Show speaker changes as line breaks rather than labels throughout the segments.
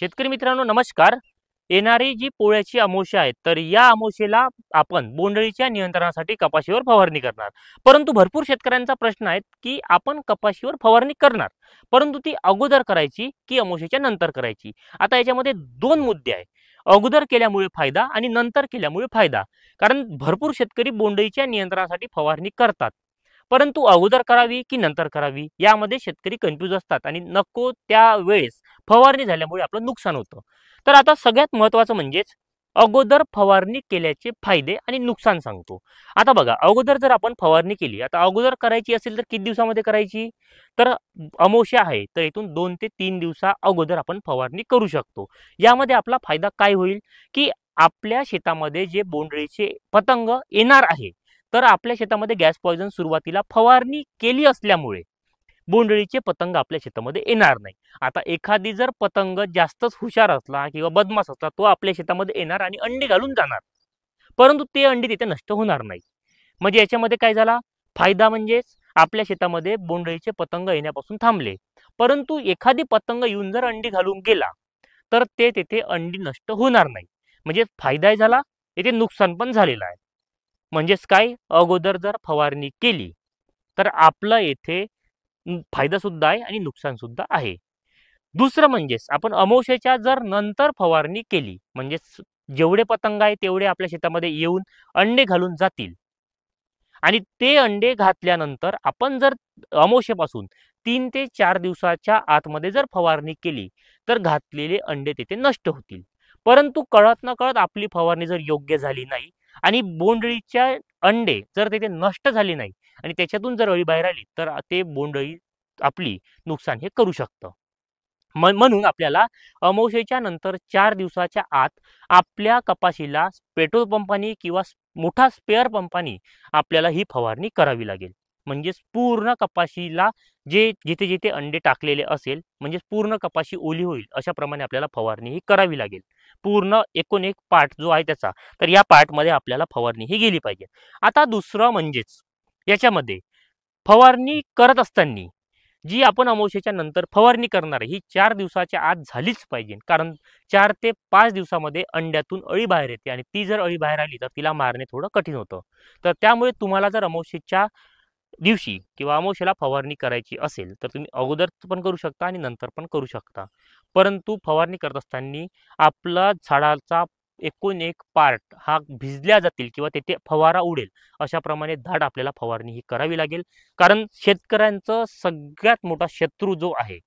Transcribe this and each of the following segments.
शेतकरी मित्रांनो नमस्कार। येणारी जी पोळ्याची अमावस्या आहे तर या अमावस्येला आपण बोंडअळीच्या नियंत्रणासाठी कपाशीवर फवारणी करणार। परंतु भरपूर शेतकऱ्यांचा प्रश्न आहे की आपण कपाशीवर फवारणी करणार, परंतु ती अगोदर करायची की अमावस्येच्या नंतर करायची। आता याच्यामध्ये दोन मुद्दे आहेत, अगोदर केल्यामुळे फायदा आणि नंतर केल्यामुळे फायदा। कारण भरपूर शेतकरी बोंडअळीच्या नियंत्रणासाठी फवारणी करतात, परंतु अगोदर करावी की नंतर करावी यामध्ये शेतकरी कन्फ्यूज असतात आणि नको त्या वेळेस फवारणी झाल्यामुळे आपलं नुकसान होतं। तर आता सगळ्यात महत्त्वाचं म्हणजेच अगोदर फवारणी केल्याचे फायदे आणि नुकसान सांगतो। आता बघा, अगोदर जर आपण फवारणी केली, आता अगोदर करायची असेल तर किती दिवसामध्ये करायची, तर अमावस्या आहे तर इथून 2 ते 3 दिवसा अगोदर आपण फवारणी करू शकतो। यामध्ये आपला फायदा काय होईल की आपल्या शेतामध्ये जे बोंडअळीचे पतंग येणार आहे, तर आपल्या शेतामध्ये गॅस पॉइझन सुरुवातीला फवारणी केली असल्यामुळे बोंडअळीचे पतंग आपल्या शेतामध्ये येणार नाही। आता एखादी जर पतंग जास्तच हुशार असला किंवा बदमाश असला, तो आपल्या शेतामध्ये येणार आणि अंडी घालून जाणार, परंतु ते अंडी तिथे नष्ट होणार नाही। म्हणजे याच्यामध्ये काय झाला फायदा, म्हणजेच आपल्या शेतामध्ये बोंडअळीचे पतंग येण्यापासून थांबले। परंतु एखादी पतंग येऊन जर अंडी घालून गेला तर ते तिथे अंडी नष्ट होणार नाही। म्हणजे फायदाही झाला, येथे नुकसान पण झालेलं आहे। म्हणजेच काय, अगोदर जर फवारणी केली तर आपलं येथे फायदा सुद्धा आहे आणि नुकसान सुद्धा आहे। दुसरं म्हणजेच आपण अमावस्येच्या जर नंतर फवारणी केली, म्हणजेच जेवढे पतंग आहे तेवढे आपल्या शेतामध्ये येऊन अंडे घालून जातील आणि ते अंडे घातल्यानंतर आपण जर अमावस्येपासून 3 ते 4 दिवसाच्या आतमध्ये जर फवारणी केली तर घातलेले अंडे तिथे नष्ट होतील। परंतु कळत न कळत आपली फवारणी जर योग्य झाली नाही आणि बोंडअळीच्या अंडे जर तिथे नष्ट झाली नाही आणि त्याच्यातून जर अळी बाहेर आली तर ते बोंडअळी आपली नुकसान हे करू शकतं। म्हणून आपल्याला अमावस्येच्या नंतर 4 दिवसाच्या आत आपल्या कपाशीला पेट्रोल पंपानी किंवा मोठा स्पेअर पंपानी आपल्याला ही फवारणी करावी लागेल। म्हणजेच पूर्ण कपाशीला जे जिथे जिथे अंडे टाकलेले असेल, म्हणजे पूर्ण कपाशी ओली होईल अशा प्रमाणे आपल्याला फवारणी ही करावी लागेल। पूर्ण एकूण एक पार्ट जो आहे त्याचा, तर या पार्टमध्ये आपल्याला फवारणी ही गेली पाहिजे। आता दुसरं म्हणजेच याच्यामध्ये फवारणी करत असताना जी आपण अमावस्येच्या नंतर फवारणी करणार आहे ही 4 दिवसाच्या आत झालीच पाहिजे। कारण 4 ते 5 दिवसामध्ये अंड्यातून अळी बाहेर येते आणि ती जर अळी बाहेर आली तर तिला मारणे थोडं कठीण होतं। तर त्यामुळे तुम्हाला जर अमावस्येच्या दिवशी किंवा अमावस्येला फवारणी करायची असेल तर तुम्ही अगोदर पण करू शकता आणि नंतर पण करू शकता। परंतु फवारणी करत असताना आपला झाडाचा एकूण एक पार्ट हा भिजल्या जातील किंवा तेथे फवारा उडेल अशा प्रमाणे धाड आपल्याला फवारणी ही करावी लागेल। कारण शेतकऱ्यांचा सगळ्यात मोठा शत्रू जो आहे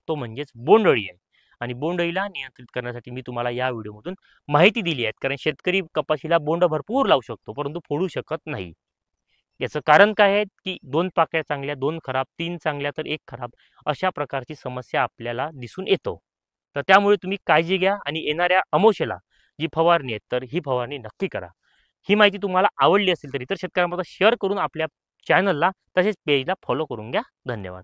तो म्हणजेच बोंडअळी आहे आणि बोंडअळीला नियंत्रित करण्यासाठी मी तुम्हाला या व्हिडिओमधून माहिती दिली आहे। कारण शेतकरी कपाशीला बोंड भरपूर लावू शकतो परंतु फोडू शकत नाही। याचं कारण काय आहे की 2 पाकळ्या चांगल्या 2 खराब, 3 चांगल्या तर 1 खराब, अशा प्रकारची समस्या आपल्याला दिसून येतो। तर त्यामुळे तुम्ही काळजी घ्या आणि येणाऱ्या अमावस्येला जी फवारणी आहे तर ही फवारणी नक्की करा। ही माहिती तुम्हाला आवडली असेल तर इतर शेतकऱ्यांबरोबर शेअर करून आपल्या चॅनलला तसेच पेजला फॉलो करून घ्या। धन्यवाद।